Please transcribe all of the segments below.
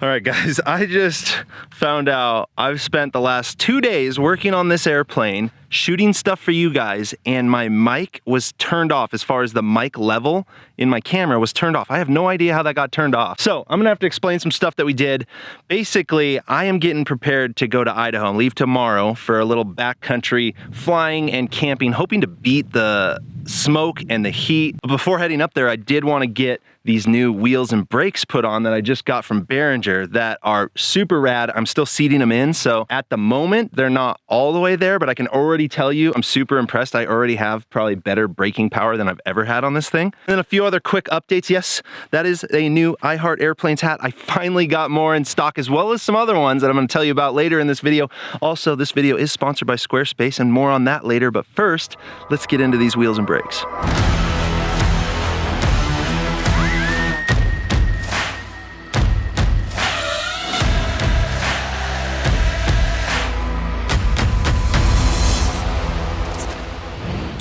All right, guys, I just found out I've spent the last 2 days working on this airplane, shooting stuff for you guys, and my mic was turned off. As far as the mic level in my camera was turned off. I have no idea how that got turned off. So I'm gonna have to explain some stuff that we did. Basically, I am getting prepared to go to Idaho and leave tomorrow for a little backcountry flying and camping, hoping to beat the smoke and the heat. But before heading up there, I did want to get these new wheels and brakes put on that I just got from Beringer that are super rad. I'm still seating them in, so at the moment they're not all the way there, but I can already tell you I'm super impressed. I already have probably better braking power than I've ever had on this thing. And then a few other quick updates. Yes, that is a new I Heart Airplanes hat. I finally got more in stock, as well as some other ones that I'm going to tell you about later in this video. Also, this video is sponsored by Squarespace, and more on that later, but first let's get into these wheels and brakes.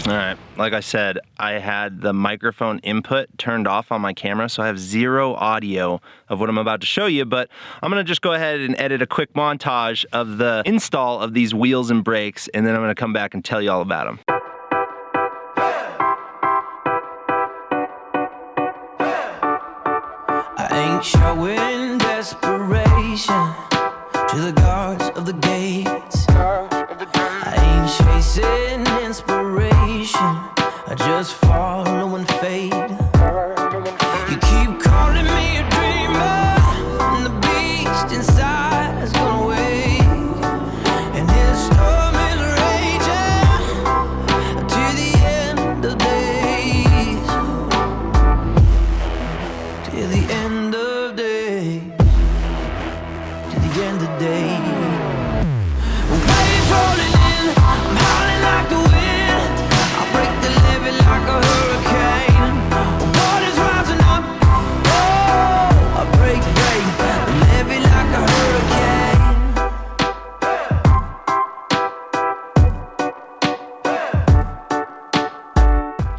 All right, like I said, I had the microphone input turned off on my camera, so I have zero audio of what I'm about to show you, but I'm gonna just go ahead and edit a quick montage of the install of these wheels and brakes, and then I'm gonna come back and tell you all about them. I ain't showing desperation to the guards of the gates. I ain't chasing inspiration, I just follow and fade. You keep calling me a dreamer, and the beast inside is gonna wake, and his storm is raging to the end of days, to the end of days, to the end of days. Waves rolling in, I'm howling like the wind, I break the levee like a hurricane. Water's rising up, oh, I break the levee like a hurricane.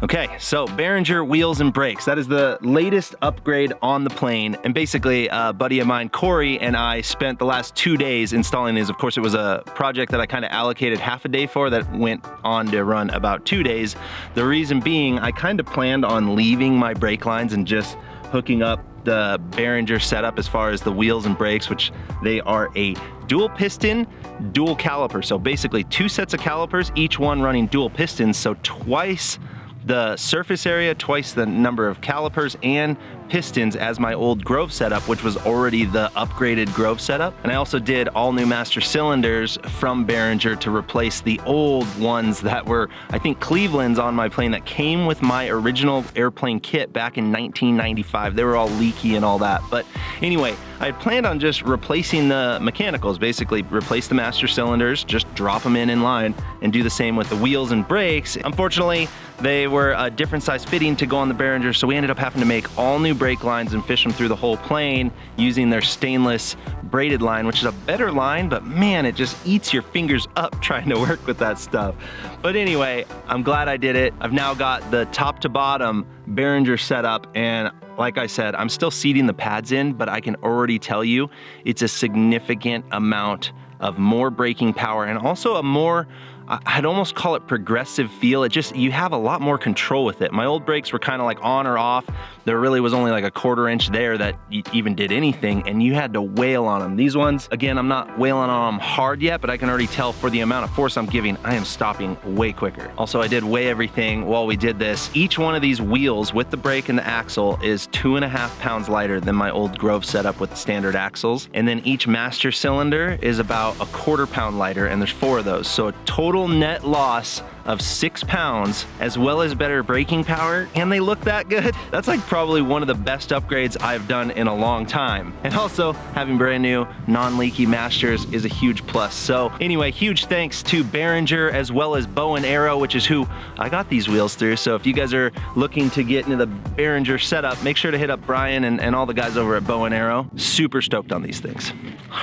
Okay, so Beringer wheels and brakes. That is the latest upgrade on the plane. And basically, a buddy of mine, Corey, and I spent the last 2 days installing these. Of course, it was a project that I kind of allocated half a day for that went on to run about 2 days. The reason being, I kind of planned on leaving my brake lines and just hooking up the Beringer setup as far as the wheels and brakes, which they are a dual piston, dual caliper. So basically 2 sets of calipers, each one running dual pistons, so twice the surface area, twice the number of calipers and pistons as my old Grove setup, which was already the upgraded Grove setup. And I also did all new master cylinders from Beringer to replace the old ones that were, I think, Cleveland's on my plane that came with my original airplane kit back in 1995. They were all leaky and all that. But anyway, I had planned on just replacing the mechanicals, basically replace the master cylinders, just drop them in line, and do the same with the wheels and brakes. Unfortunately, they were a different size fitting to go on the Beringer, so we ended up having to make all new brake lines and fish them through the whole plane using their stainless braided line, which is a better line, but man, it just eats your fingers up trying to work with that stuff. But anyway, I'm glad I did it. I've now got the top to bottom Beringer setup, and like I said, I'm still seating the pads in, but I can already tell you it's a significant amount of more braking power and also a more, I'd almost call it progressive feel. It just, you have a lot more control with it. My old brakes were kind of like on or off. There really was only like a 1/4 inch there that even did anything, and you had to wail on them. These ones, again, I'm not wailing on them hard yet, but I can already tell for the amount of force I'm giving, I am stopping way quicker. Also, I did weigh everything while we did this. Each one of these wheels with the brake and the axle is 2.5 pounds lighter than my old Grove setup with the standard axles. And then each master cylinder is about a 1/4 pound lighter, and there's 4 of those. So a total net loss of 6 pounds, as well as better braking power, and they look that good. That's like probably one of the best upgrades I've done in a long time. And also, having brand new non-leaky masters is a huge plus. So anyway, huge thanks to Beringer as well as Bowen Aero, which is who I got these wheels through. So if you guys are looking to get into the Beringer setup, make sure to hit up Brian and all the guys over at Bowen Aero. Super stoked on these things.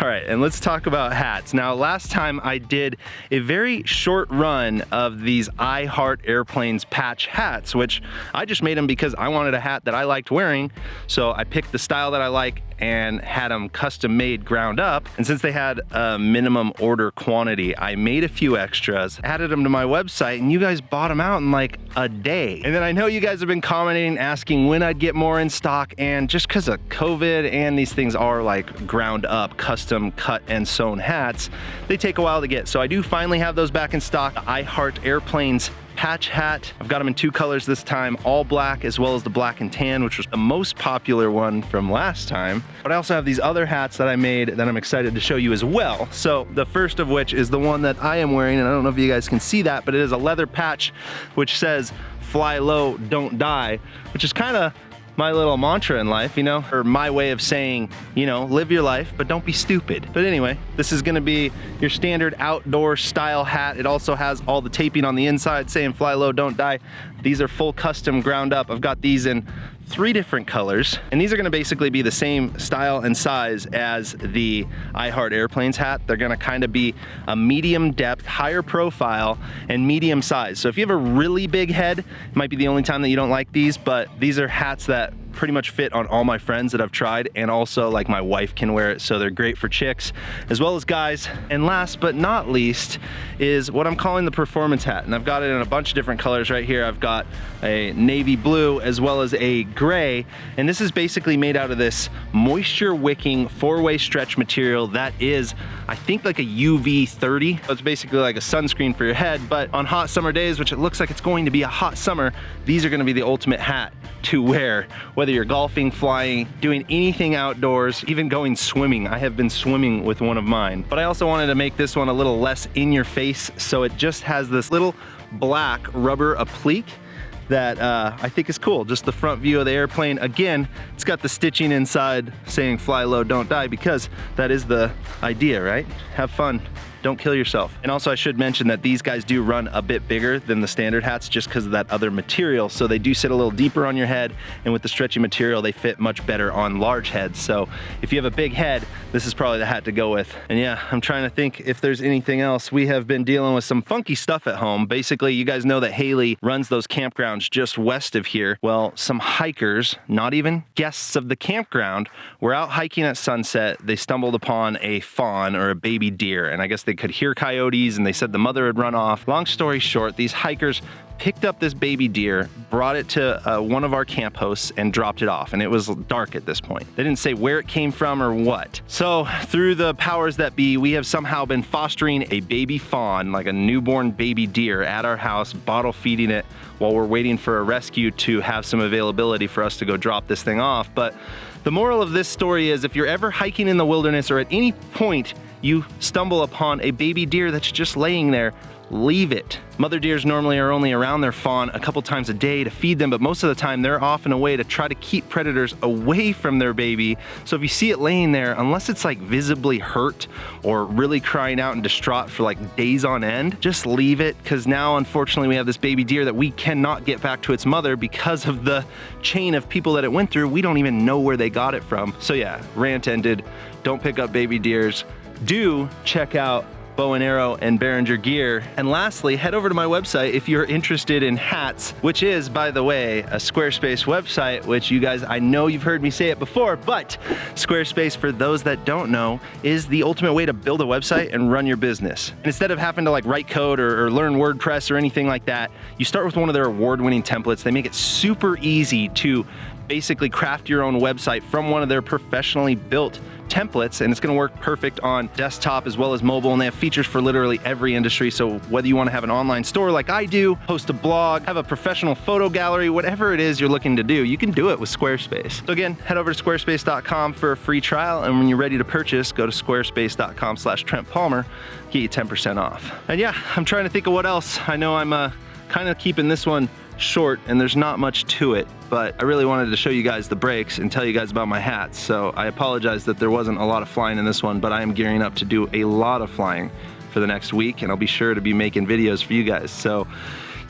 All right, and let's talk about hats. Now, last time I did a very short run of the these I Heart Airplanes patch hats, which I just made them because I wanted a hat that I liked wearing. So I picked the style that I like and had them custom made ground up. And since they had a minimum order quantity, I made a few extras, added them to my website, and you guys bought them out in like a day. And then I know you guys have been commenting, asking when I'd get more in stock, and just because of COVID and these things are like ground up, custom cut and sewn hats, they take a while to get. So I do finally have those back in stock. I Heart Airplanes patch hat. I've got them in 2 colors this time, all black as well as the black and tan, which was the most popular one from last time. But I also have these other hats that I made that I'm excited to show you as well. So the first of which is the one that I am wearing, and I don't know if you guys can see that, but it is a leather patch which says "Fly low, don't die," which is kind of my little mantra in life, you know, or my way of saying, you know, live your life, but don't be stupid. But anyway, this is gonna be your standard outdoor style hat. It also has all the taping on the inside saying "Fly low, don't die." These are full custom ground up. I've got these in 3 different colors, and these are gonna basically be the same style and size as the I Heart Airplanes hat. They're gonna kind of be a medium depth, higher profile, and medium size. So if you have a really big head, it might be the only time that you don't like these, but these are hats that pretty much fit on all my friends that I've tried, and also like my wife can wear it, so they're great for chicks as well as guys. And last but not least is what I'm calling the performance hat, and I've got it in a bunch of different colors right here. I've got a navy blue as well as a gray, and this is basically made out of this moisture wicking 4-way stretch material that is, I think, like a UV 30. So it's basically like a sunscreen for your head, but on hot summer days, which it looks like it's going to be a hot summer, these are going to be the ultimate hat to wear, whether you're golfing, flying, doing anything outdoors, even going swimming. I have been swimming with one of mine. But I also wanted to make this one a little less in your face, so it just has this little black rubber applique that I think is cool. Just the front view of the airplane. Again, it's got the stitching inside saying "Fly low, don't die," because that is the idea, right? Have fun. Don't kill yourself. And also I should mention that these guys do run a bit bigger than the standard hats just because of that other material. So they do sit a little deeper on your head, and with the stretchy material, they fit much better on large heads. So if you have a big head, this is probably the hat to go with. And yeah, I'm trying to think if there's anything else. We have been dealing with some funky stuff at home. Basically, you guys know that Haley runs those campgrounds just west of here. Well, some hikers, not even guests of the campground, were out hiking at sunset. They stumbled upon a fawn or a baby deer, and I guess they could hear coyotes, and they said the mother had run off. Long story short, these hikers picked up this baby deer, brought it to one of our camp hosts, and dropped it off. And it was dark at this point. They didn't say where it came from or what. So through the powers that be, we have somehow been fostering a baby fawn, like a newborn baby deer, at our house, bottle feeding it while we're waiting for a rescue to have some availability for us to go drop this thing off. But the moral of this story is, if you're ever hiking in the wilderness or at any point you stumble upon a baby deer that's just laying there, leave it. Mother deers normally are only around their fawn a couple times a day to feed them, but most of the time they're off and away to try to keep predators away from their baby. So if you see it laying there, unless it's like visibly hurt or really crying out and distraught for like days on end, just leave it, because now unfortunately we have this baby deer that we cannot get back to its mother because of the chain of people that it went through. We don't even know where they got it from. So yeah, rant ended. Don't pick up baby deers. Do check out Bowen Aero and Beringer gear. And lastly, head over to my website if you're interested in hats, which is, by the way, a Squarespace website, which you guys, I know you've heard me say it before, but Squarespace, for those that don't know, is the ultimate way to build a website and run your business. And instead of having to like write code or learn WordPress or anything like that, you start with one of their award-winning templates. They make it super easy to basically craft your own website from one of their professionally built templates, and it's going to work perfect on desktop as well as mobile. And they have features for literally every industry. So whether you want to have an online store like I do, host a blog, have a professional photo gallery, whatever it is you're looking to do, you can do it with Squarespace. So again, head over to squarespace.com for a free trial, and when you're ready to purchase, go to squarespace.com/Trent Palmer, get you 10% off. And yeah, I'm trying to think of what else. I know I'm kind of keeping this one short and there's not much to it, but I really wanted to show you guys the breaks and tell you guys about my hats. So I apologize that there wasn't a lot of flying in this one, but I am gearing up to do a lot of flying for the next week, and I'll be sure to be making videos for you guys. So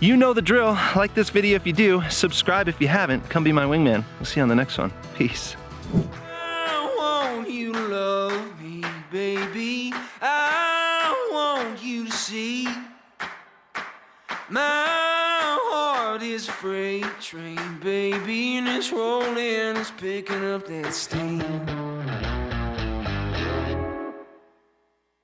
you know the drill. Like this video if you do, subscribe if you haven't, come be my wingman. We'll see you on the next one. Peace. I want you to love me, baby. I want you to see my freight train, baby, and it's rolling, it's picking up that steam.